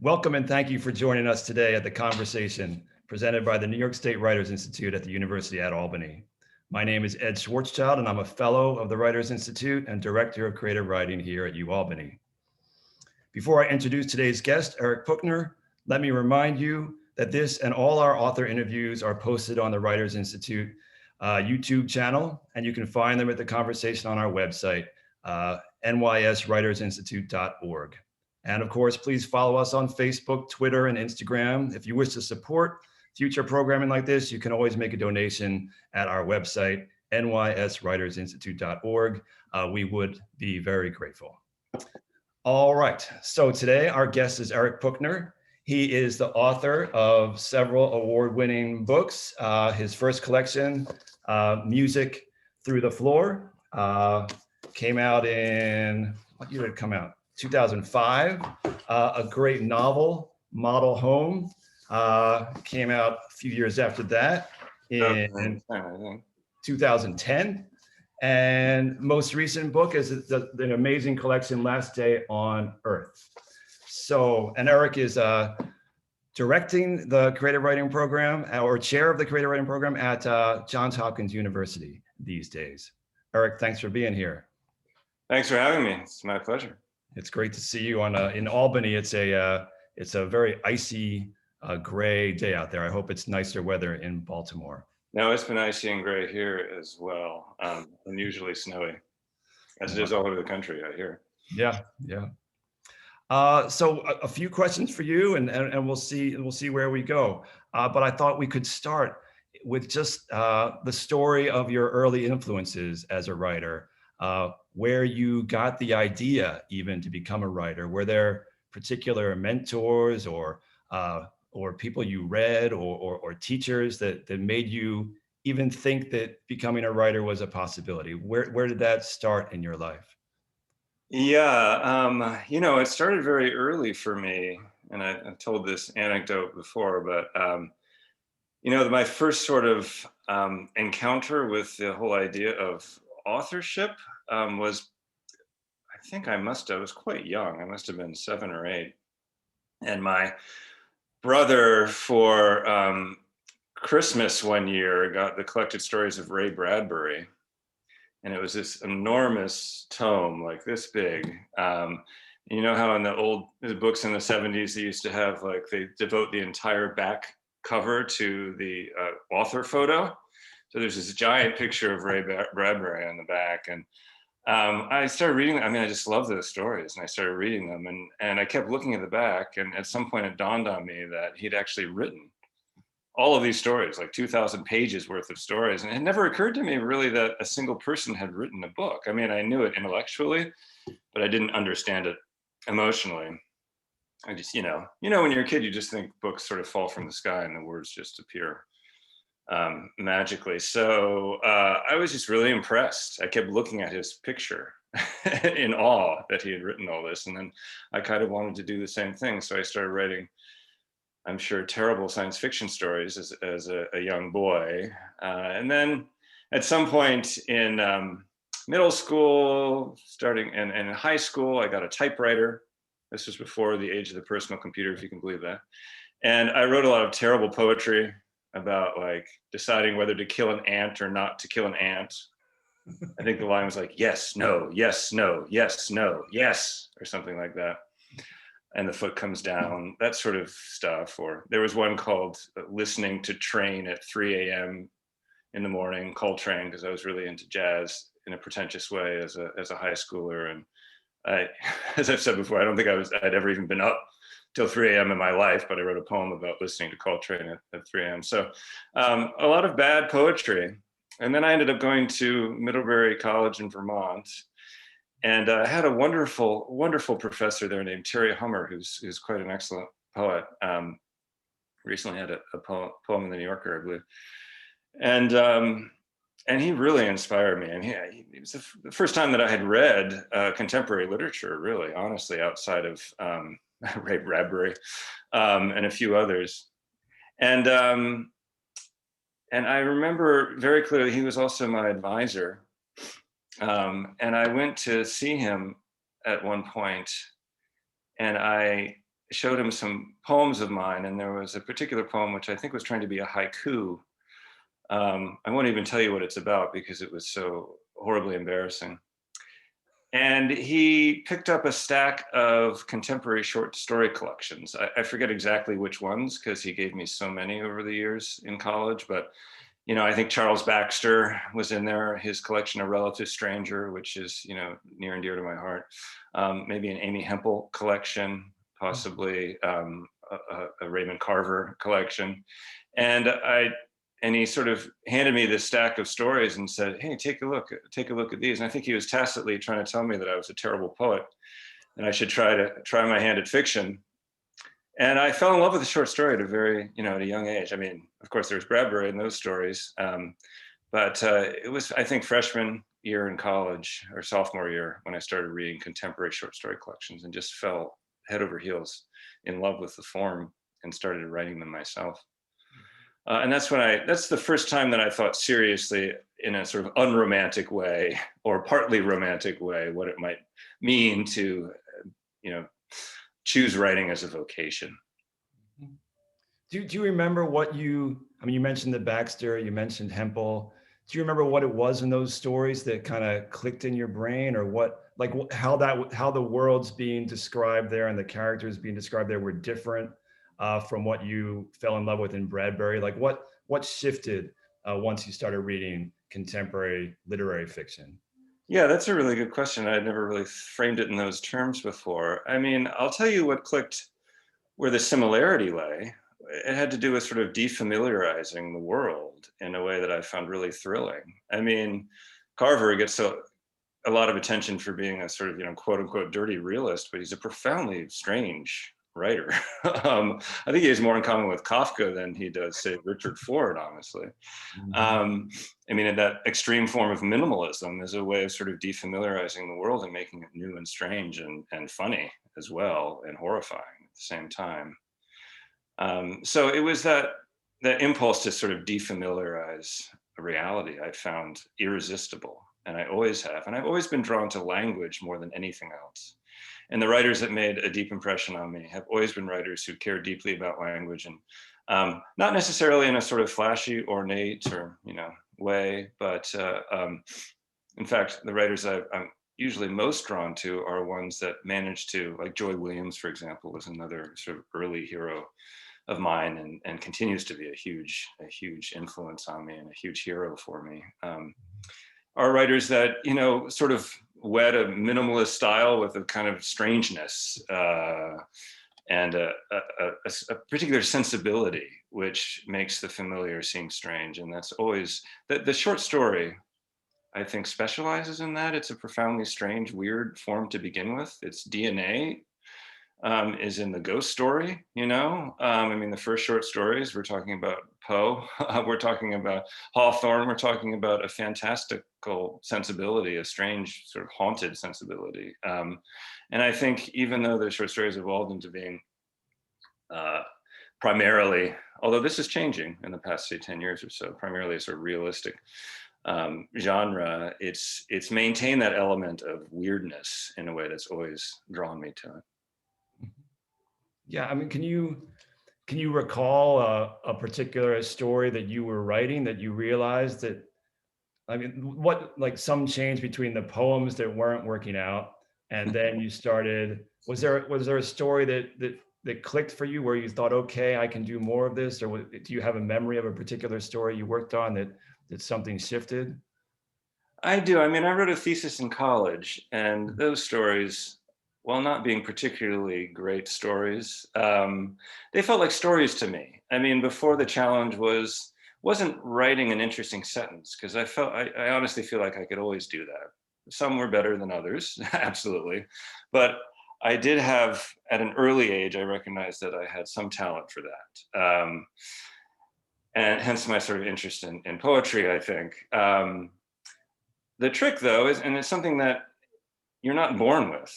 Welcome and thank you for joining us today at the conversation presented by the New York State Writers Institute at the University at Albany. My name is Ed Schwarzschild and I'm a fellow of the Writers Institute and director of creative writing here at UAlbany. Before I introduce today's guest, Eric Puchner, let me remind you that this and all our author interviews are posted on the Writers Institute YouTube channel, and you can find them at the conversation on our website, nyswritersinstitute.org. And of course, please follow us on Facebook, Twitter, and Instagram. If you wish to support future programming like this, you can always make a donation at our website, nyswritersinstitute.org. We would be very grateful. All right, so today our guest is Eric Puchner. He is the author of several award-winning books. His first collection, Music Through the Floor, came out in, what year did it come out? 2005. A great novel, Model Home, came out a few years after that in 2010. And most recent book is an amazing collection, Last Day on Earth. So, and Eric is directing the creative writing program or chair of the creative writing program at Johns Hopkins University these days. Eric, thanks for being here. Thanks for having me. It's my pleasure. It's great to see you on in Albany. It's a very icy, gray day out there. I hope it's nicer weather in Baltimore. No, it's been icy and gray here as well. Unusually snowy, as it is all over the country, I hear. Yeah, yeah. So a few questions for you, and we'll see where we go. But I thought we could start with just the story of your early influences as a writer. Where you got the idea even to become a writer. Were there particular mentors or people you read or teachers that teachers that made you even think that becoming a writer was a possibility? Where did that start in your life? Yeah, it started very early for me, and I've told this anecdote before, but my first sort of encounter with the whole idea of authorship was, I think I was quite young. I must have been 7 or 8. And my brother for Christmas one year got the collected stories of Ray Bradbury. And it was this enormous tome, like this big. You know how in the books in the 70s, they used to have they devote the entire back cover to the author photo. So there's this giant picture of Ray Bradbury on the back. And I started reading, I just love those stories, and I started reading them, and I kept looking at the back, and at some point it dawned on me that he'd actually written all of these stories, like 2,000 pages worth of stories. And it never occurred to me really that a single person had written a book. I knew it intellectually, but I didn't understand it emotionally. I just, when you're a kid, you just think books sort of fall from the sky and the words just appear magically. So I was just really impressed. I kept looking at his picture in awe that he had written all this. And then I kind of wanted to do the same thing. So I started writing, I'm sure, terrible science fiction stories as a young boy. And then at some point in middle school, starting and in high school, I got a typewriter. This was before the age of the personal computer, if you can believe that. And I wrote a lot of terrible poetry about deciding whether to kill an ant or not to kill an ant. I think the line was yes, no, yes, no, yes, no, yes, or something like that. And the foot comes down, that sort of stuff. Or there was one called Listening to Train at 3 a.m. in the morning, Coltrane, because I was really into jazz in a pretentious way as a high schooler. And I, as I've said before, I don't think I'd ever even been up till 3 a.m. in my life, but I wrote a poem about listening to Coltrane at 3 a.m. So a lot of bad poetry. And then I ended up going to Middlebury College in Vermont. And I had a wonderful, wonderful professor there named Terry Hummer, who's quite an excellent poet. Recently had a poem in the New Yorker, I believe. And he really inspired me. And it was the first time that I had read contemporary literature, really, honestly, outside of Ray Bradbury and a few others. And I remember very clearly, he was also my advisor. And I went to see him at one point, and showed him some poems of mine, and there was a particular poem which I think was trying to be a haiku. I won't even tell you what it's about because it was so horribly embarrassing. And he picked up a stack of contemporary short story collections. I forget exactly which ones because he gave me so many over the years in college, but I think Charles Baxter was in there, his collection, A Relative Stranger, which is, near and dear to my heart. Maybe an Amy Hempel collection, possibly a Raymond Carver collection. And he sort of handed me this stack of stories and said, "Hey, take a look at these." And I think he was tacitly trying to tell me that I was a terrible poet and I should try my hand at fiction. And I fell in love with the short story at a young age. I mean, of course, there's Bradbury in those stories, but it was, I think, freshman year in college or sophomore year when I started reading contemporary short story collections and just fell head over heels in love with the form and started writing them myself. And that's the first time that I thought seriously in a sort of unromantic way or partly romantic way, what it might mean to, choose writing as a vocation. Do you remember you mentioned the Baxter, you mentioned Hempel. Do you remember what it was in those stories that kind of clicked in your brain, or how the world's being described there and the characters being described there were different from what you fell in love with in Bradbury? Like what shifted once you started reading contemporary literary fiction? Yeah, that's a really good question. I'd never really framed it in those terms before. I mean, I'll tell you what clicked where the similarity lay. It had to do with sort of defamiliarizing the world in a way that I found really thrilling. I mean, Carver gets a lot of attention for being a sort of, quote unquote, dirty realist, but he's a profoundly strange writer. I think he has more in common with Kafka than he does, say, Richard Ford, honestly. I mean, that extreme form of minimalism is a way of sort of defamiliarizing the world and making it new and strange and funny as well, and horrifying at the same time. So it was that impulse to sort of defamiliarize reality I found irresistible, and I always have. And I've always been drawn to language more than anything else. And the writers that made a deep impression on me have always been writers who care deeply about language, and not necessarily in a sort of flashy, ornate, or way, but in fact, the writers I'm usually most drawn to are ones that manage to, like Joy Williams, for example, was another sort of early hero of mine, and continues to be a huge influence on me and a huge hero for me. Are writers that sort of wed a minimalist style with a kind of strangeness and a particular sensibility, which makes the familiar seem strange. And that's always the short story, I think, specializes in that. It's a profoundly strange, weird form to begin with. Its DNA is in the ghost story, I mean, the first short stories, we're talking about Poe, we're talking about Hawthorne, we're talking about a fantastical sensibility, a strange sort of haunted sensibility. And I think even though the short stories evolved into being primarily, although this is changing in the past, say, 10 years or so, primarily a sort of realistic genre, it's maintained that element of weirdness in a way that's always drawn me to it. Yeah, I mean, can you recall a particular story that you were writing that you realized that, I mean, like some change between the poems that weren't working out and then you started, was there a story that clicked for you where you thought, okay, I can do more of this? Or do you have a memory of a particular story you worked on that something shifted? I do. I mean, I wrote a thesis in college, and those stories, while not being particularly great stories, they felt like stories to me. I mean, before the challenge wasn't writing an interesting sentence, because I honestly feel like I could always do that. Some were better than others, absolutely. But I did have, at an early age, I recognized that I had some talent for that. And hence my sort of interest in poetry, I think. The trick, though, is, and it's something that you're not born with,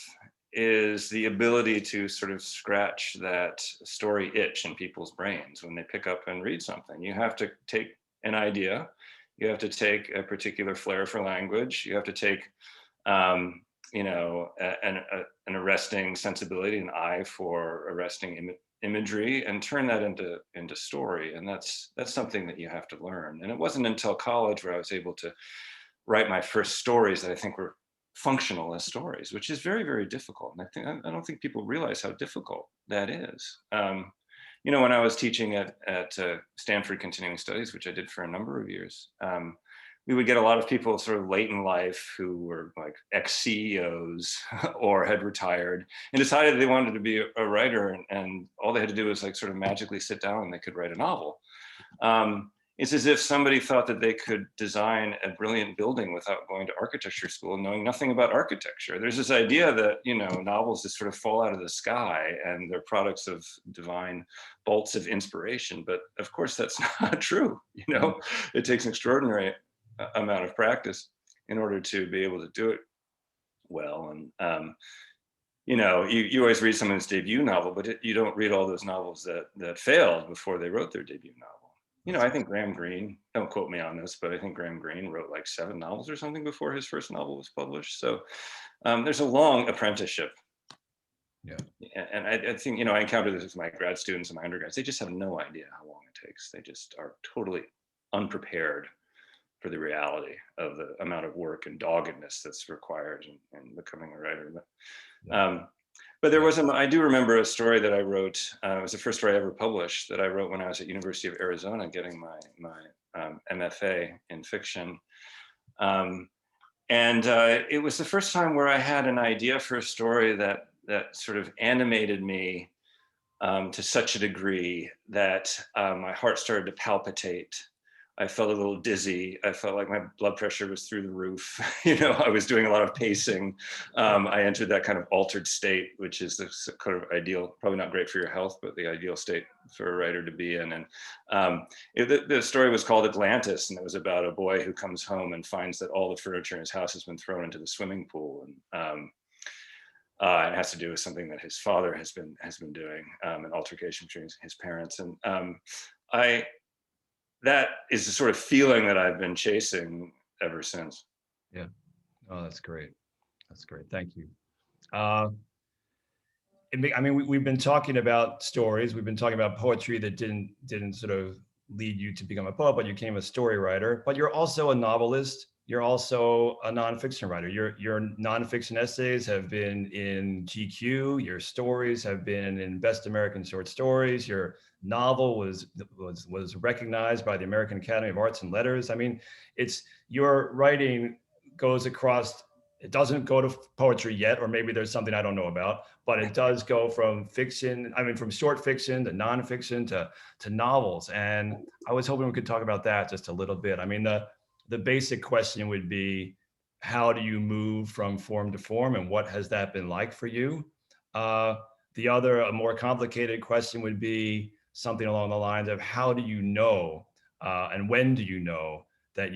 is the ability to sort of scratch that story itch in people's brains when they pick up and read something. You have to take an idea, you have to take a particular flair for language, you have to take an arresting sensibility, an eye for arresting imagery, and turn that into story. And that's something that you have to learn. And it wasn't until college where I was able to write my first stories that I think were functional as stories, which is very, very difficult. And I don't think people realize how difficult that is. When I was teaching at Stanford Continuing Studies, which I did for a number of years, we would get a lot of people sort of late in life who were like ex-CEOs or had retired and decided they wanted to be a writer, and all they had to do was like sort of magically sit down and they could write a novel. It's as if somebody thought that they could design a brilliant building without going to architecture school, knowing nothing about architecture. There's this idea that, novels just sort of fall out of the sky and they're products of divine bolts of inspiration. But of course, that's not true. It takes an extraordinary amount of practice in order to be able to do it well. And, you always read someone's debut novel, but you don't read all those novels that failed before they wrote their debut novel. I think Graham Greene, don't quote me on this, but I think Graham Greene wrote like 7 novels or something before his first novel was published. So there's a long apprenticeship. Yeah. And I think, I encounter this with my grad students and my undergrads. They just have no idea how long it takes. They just are totally unprepared for the reality of the amount of work and doggedness that's required in becoming a writer. But there was I do remember a story that I wrote. It was the first story I ever published that I wrote when I was at University of Arizona getting my MFA in fiction. And it was the first time where I had an idea for a story that sort of animated me to such a degree that my heart started to palpitate. I felt a little dizzy. I felt like my blood pressure was through the roof. I was doing a lot of pacing. I entered that kind of altered state, which is the kind of ideal, probably not great for your health, but the ideal state for a writer to be in. And the story was called Atlantis, and it was about a boy who comes home and finds that all the furniture in his house has been thrown into the swimming pool. And it has to do with something that his father has been doing, an altercation between his parents. And that is the sort of feeling that I've been chasing ever since. Yeah. Oh, that's great. That's great. Thank you. I mean, we've been talking about stories. We've been talking about poetry that didn't sort of lead you to become a poet, but you became a story writer. But you're also a novelist. You're also a nonfiction writer. Your nonfiction essays have been in GQ. Your stories have been in Best American Short Stories. Your novel was recognized by the American Academy of Arts and Letters. I mean, your writing goes across. It doesn't go to poetry yet, or maybe there's something I don't know about, but it does go from fiction. I mean, from short fiction to nonfiction to novels. And I was hoping we could talk about that just a little bit. I mean, the basic question would be, how do you move from form to form, and what has that been like for you? The other, a more complicated question would be something along the lines of, how do you know, and when do you know that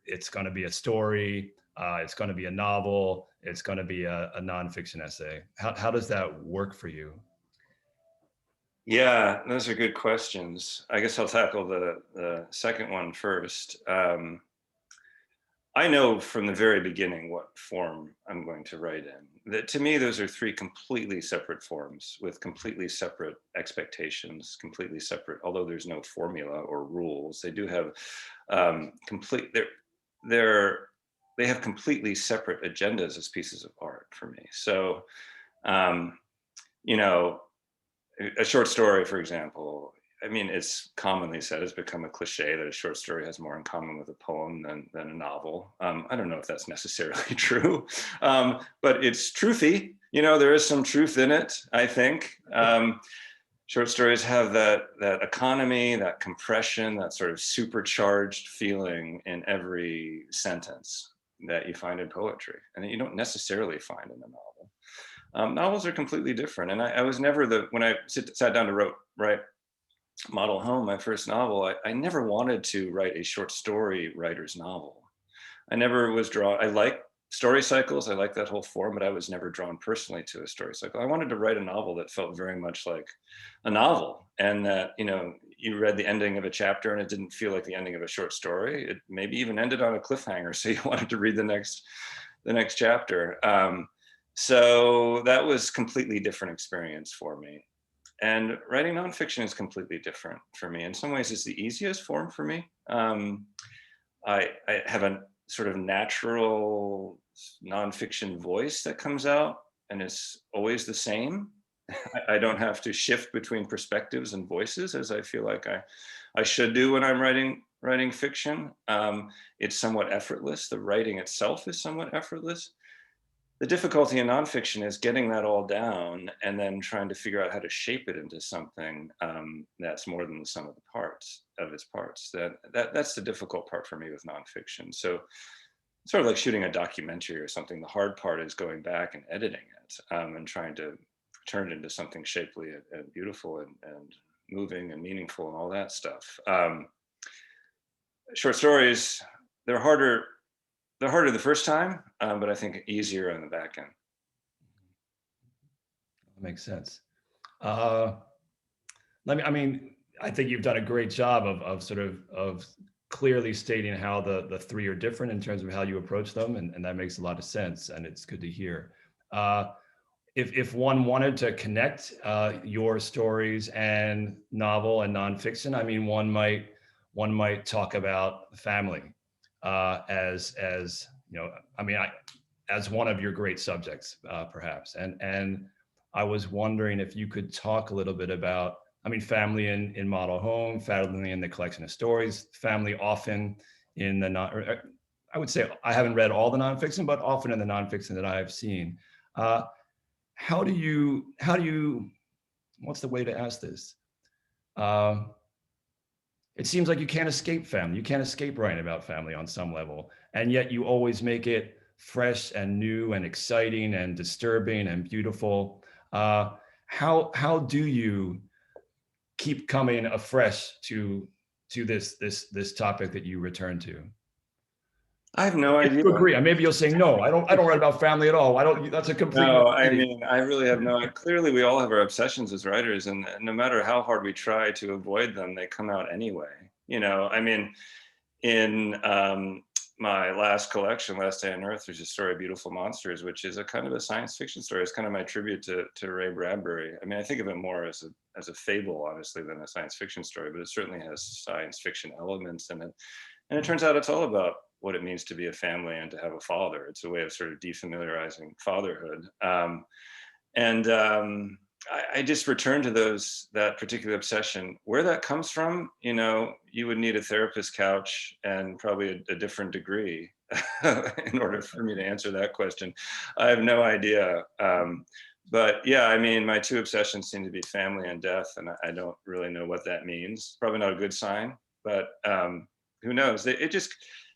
it's going to be a story, it's going to be a novel, it's going to be a nonfiction essay? How does that work for you? Yeah, those are good questions. I guess I'll tackle the second one first. I know from the very beginning what form I'm going to write in. That, to me, those are 3 completely separate forms with completely separate expectations, completely separate, although there's no formula or rules. They do have they have completely separate agendas as pieces of art for me. So, a short story, for example, I mean, it's commonly said, it's become a cliche that a short story has more in common with a poem than a novel. I don't know if that's necessarily true, but it's truthy. There is some truth in it, I think. Short stories have that economy, that compression, that sort of supercharged feeling in every sentence that you find in poetry, and that you don't necessarily find in a novel. Novels are completely different. And I was never when I sat down to write Model Home, my first novel, I never wanted to write a short story writer's novel. I never was drawn. I like story cycles. I like that whole form, but I was never drawn personally to a story cycle. I wanted to write a novel that felt very much like a novel, and that, you read the ending of a chapter and it didn't feel like the ending of a short story. It maybe even ended on a cliffhanger, so you wanted to read the next the next chapter. So that was completely different experience for me. And writing nonfiction is completely different for me. In some ways, it's the easiest form for me. I have a sort of natural nonfiction voice that comes out, and it's always the same. I don't have to shift between perspectives and voices as I feel like I should do when I'm writing fiction. It's somewhat effortless. The writing itself is somewhat effortless. The difficulty in nonfiction is getting that all down and then trying to figure out how to shape it into something that's more than the sum of the parts of its parts. That's the difficult part for me with nonfiction. So sort of like shooting a documentary or something. The hard part is going back and editing it and trying to turn it into something shapely and beautiful and moving and meaningful and all that stuff. Short stories, they're harder the first time, but I think easier on the back end. That makes sense. I think you've done a great job of clearly stating how the three are different in terms of how you approach them, and that makes a lot of sense, and it's good to hear. If one wanted to connect your stories and novel and nonfiction, I mean, one might talk about family as you know, as one of your great subjects, perhaps. And I was wondering if you could talk a little bit about, family in Model Home, family in the collection of stories, family often in the I would say I haven't read all the nonfiction, but often in the nonfiction that I have seen. How do you, what's the way to ask this? It seems like you can't escape family. You can't escape writing about family on some level. And yet you always make it fresh and new and exciting and disturbing and beautiful. How do you keep coming afresh to this topic that you return to? I have no idea. You agree. Maybe you'll say, no, I don't write about family at all. That's a complete. No, I really have no, clearly we all have our obsessions as writers, and no matter how hard we try to avoid them, they come out anyway. In my last collection, Last Day on Earth, there's a story, Beautiful Monsters, which is a kind of a science fiction story. It's kind of my tribute to Ray Bradbury. I think of it more as a fable, honestly, than a science fiction story, but it certainly has science fiction elements in it. And it turns out it's all about what it means to be a family and to have a father. It's a way of sort of defamiliarizing fatherhood. I just return to that particular obsession. Where that comes from, you would need a therapist couch and probably a different degree in order for me to answer that question. I have no idea. But yeah, my two obsessions seem to be family and death, and I don't really know what that means. Probably not a good sign, but who knows? It just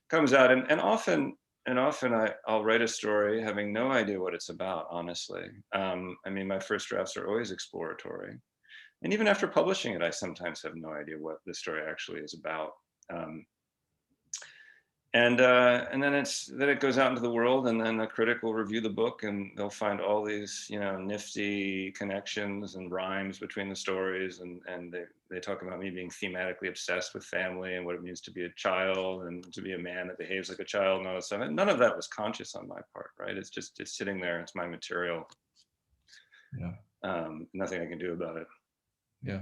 comes out, and often I'll write a story having no idea what it's about, honestly. My first drafts are always exploratory. And even after publishing it, I sometimes have no idea what the story actually is about. And then it goes out into the world, and then a critic will review the book, and they'll find all these, nifty connections and rhymes between the stories, and they talk about me being thematically obsessed with family and what it means to be a child and to be a man that behaves like a child and all that stuff. And none of that was conscious on my part, right? It's sitting there. It's my material. Yeah. Nothing I can do about it. Yeah.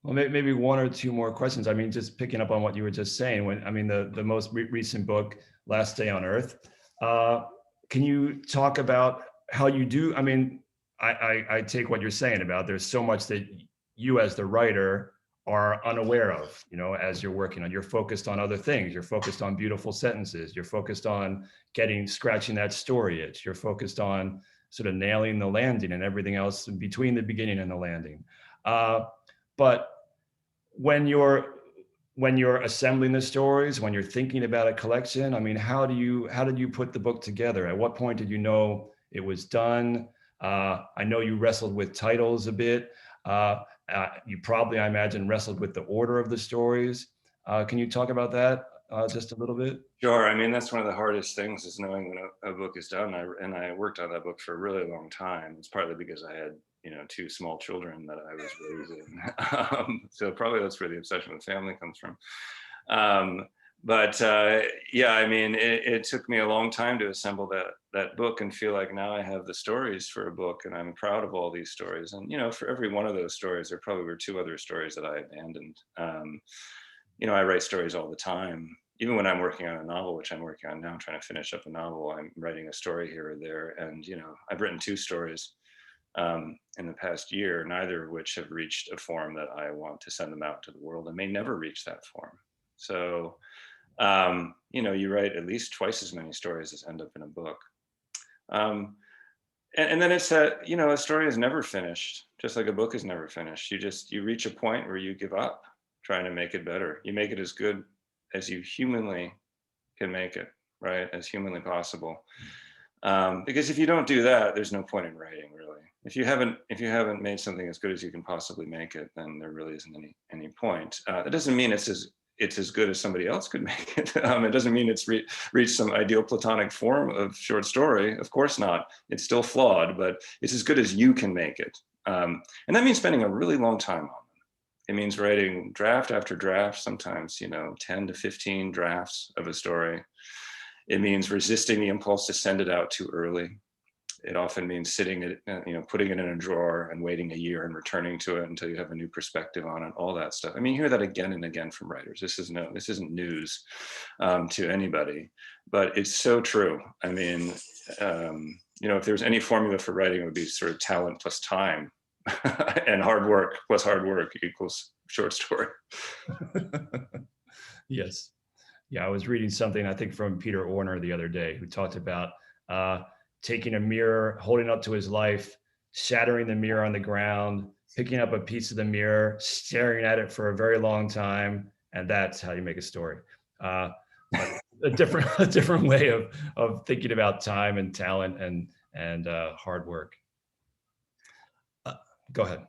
Well, maybe one or two more questions. Just picking up on what you were just saying. The most recent book, Last Day on Earth. Can you talk about how you do? I take what you're saying about there's so much that you as the writer are unaware of, as you're working on. You're focused on other things. You're focused on beautiful sentences. You're focused on scratching that story itch. You're focused on sort of nailing the landing and everything else between the beginning and the landing. But when you're assembling the stories, when you're thinking about a collection, how did you put the book together? At what point did you know it was done? I know you wrestled with titles a bit. You probably, I imagine, wrestled with the order of the stories. Can you talk about that just a little bit? Sure. That's one of the hardest things, is knowing when a book is done. I worked on that book for a really long time. It's partly because I had two small children that I was raising. So probably that's where the obsession with family comes from. But yeah, I mean, it took me a long time to assemble that book and feel like now I have the stories for a book, and I'm proud of all these stories. And for every one of those stories, there probably were two other stories that I abandoned. I write stories all the time. Even when I'm working on a novel, which I'm working on now, trying to finish up a novel, I'm writing a story here or there. And I've written two stories in the past year, neither of which have reached a form that I want to send them out to the world, and may never reach that form. So you write at least twice as many stories as end up in a book. And then it's that, a story is never finished, just like a book is never finished. You reach a point where you give up trying to make it better. You make it as good as you humanly can make it, right? As humanly possible. Because if you don't do that, there's no point in writing, really. If you haven't made something as good as you can possibly make it, then there really isn't any point. That doesn't mean it's as good as somebody else could make it. It doesn't mean it's reached some ideal platonic form of short story. Of course not. It's still flawed, but it's as good as you can make it. And that means spending a really long time on them. It means writing draft after draft, sometimes 10 to 15 drafts of a story. It means resisting the impulse to send it out too early. It often means sitting it, putting it in a drawer and waiting a year and returning to it until you have a new perspective on it, all that stuff. I mean, you hear that again and again from writers. This isn't news to anybody, but it's so true. I mean, if there's any formula for writing, it would be sort of talent plus time and hard work plus hard work equals short story. Yes. Yeah, I was reading something, I think from Peter Orner the other day, who talked about taking a mirror, holding up to his life, shattering the mirror on the ground, picking up a piece of the mirror, staring at it for a very long time, and that's how you make a story. But a different way of thinking about time and talent and hard work. Go ahead.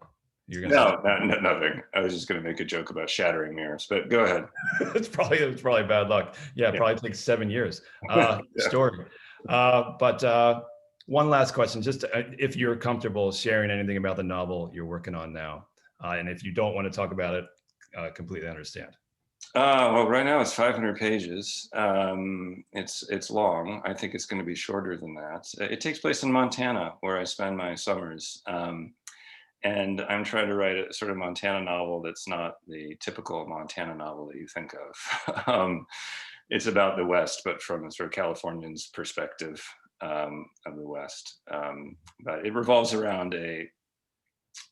No, nothing. I was just going to make a joke about shattering mirrors, but go ahead. it's probably bad luck. Yeah, it probably takes 7 years. Yeah. Story. But one last question, just if you're comfortable sharing anything about the novel you're working on now, and if you don't want to talk about it, completely understand. Well, right now it's 500 pages. It's long. I think it's going to be shorter than that. It takes place in Montana, where I spend my summers. And I'm trying to write a sort of Montana novel that's not the typical Montana novel that you think of. It's about the West, but from a sort of Californian's perspective of the West. But it revolves around a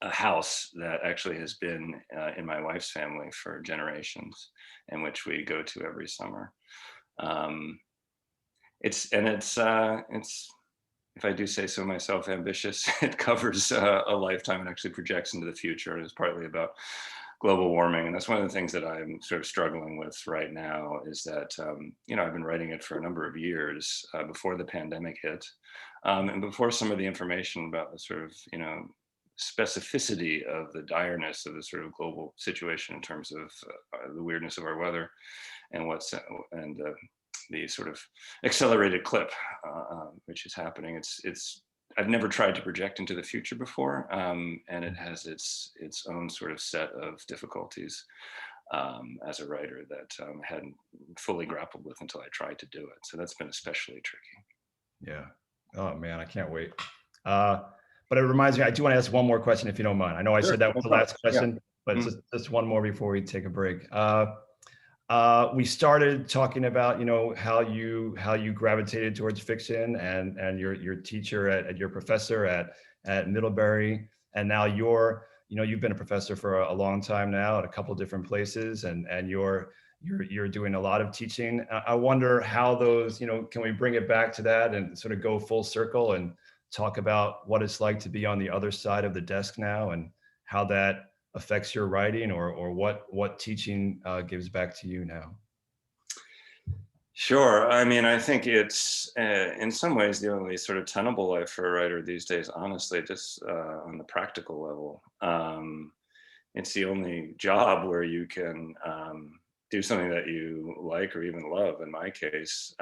house that actually has been in my wife's family for generations, in which we go to every summer. It's if I do say so myself, ambitious. It covers a lifetime and actually projects into the future. It's partly about global warming. And that's one of the things that I'm sort of struggling with right now is that, I've been writing it for a number of years before the pandemic hit. And before some of the information about the sort of, specificity of the direness of the sort of global situation in terms of the weirdness of our weather and the sort of accelerated clip, which is happening. I've never tried to project into the future before, and it has its own sort of set of difficulties as a writer that I hadn't fully grappled with until I tried to do it. So that's been especially tricky. Yeah. Oh man, I can't wait. But it reminds me, I do want to ask one more question if you don't mind. I know I said that was the last question, but just one more before we take a break. We started talking about, how you gravitated towards fiction and your teacher at your professor at Middlebury, and now you've been a professor for a long time now at a couple of different places, and you're doing a lot of teaching. I wonder how those, can we bring it back to that and sort of go full circle and talk about what it's like to be on the other side of the desk now and how that affects your writing or what teaching gives back to you now? Sure. I mean, I think it's in some ways the only sort of tenable life for a writer these days, honestly, just on the practical level. It's the only job where you can do something that you like or even love, in my case,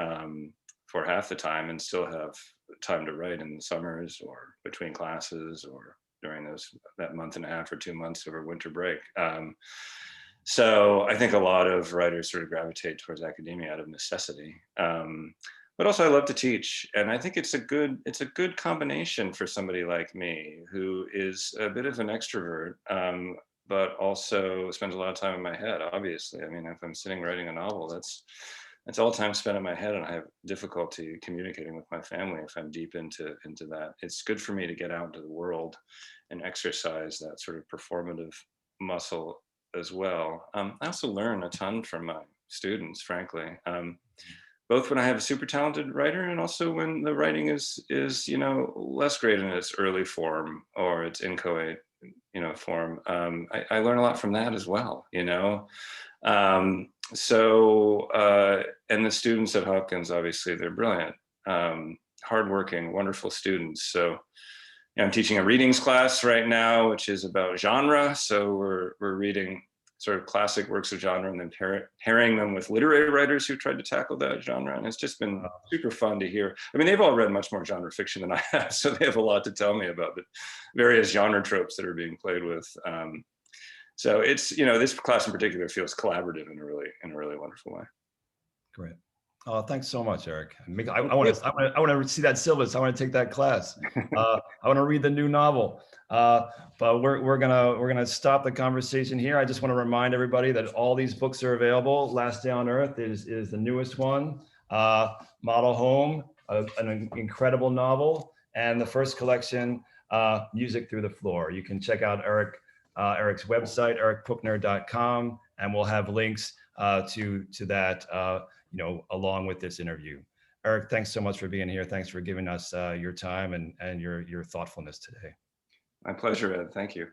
for half the time and still have time to write in the summers or between classes or during that month and a half or 2 months over winter break. So I think a lot of writers sort of gravitate towards academia out of necessity. But also I love to teach, and I think it's a good combination for somebody like me who is a bit of an extrovert, but also spends a lot of time in my head. Obviously, I mean, if I'm sitting writing a novel, that's all time spent in my head, and I have difficulty communicating with my family if I'm deep into that. It's good for me to get out into the world and exercise that sort of performative muscle as well. I also learn a ton from my students, frankly. Both when I have a super talented writer and also when the writing is less great in its early form or its inchoate form. I learn a lot from that as well. And the students at Hopkins, obviously, they're brilliant, hardworking, wonderful students. So I'm teaching a readings class right now, which is about genre. So we're reading sort of classic works of genre and then pairing them with literary writers who tried to tackle that genre. And it's just been super fun to hear. I mean, they've all read much more genre fiction than I have, so they have a lot to tell me about the various genre tropes that are being played with. So it's, this class in particular feels collaborative in a really wonderful way. Great. Oh, thanks so much, Eric. I want to see that syllabus. I want to take that class. I want to read the new novel. But we're gonna stop the conversation here. I just want to remind everybody that all these books are available. Last Day on Earth is the newest one. Model Home, an incredible novel, and the first collection, Music Through the Floor. You can check out Eric's website, ericpuchner.com, and we'll have links to that, along with this interview. Eric, thanks so much for being here. Thanks for giving us your time and your thoughtfulness today. My pleasure, Ed. Thank you.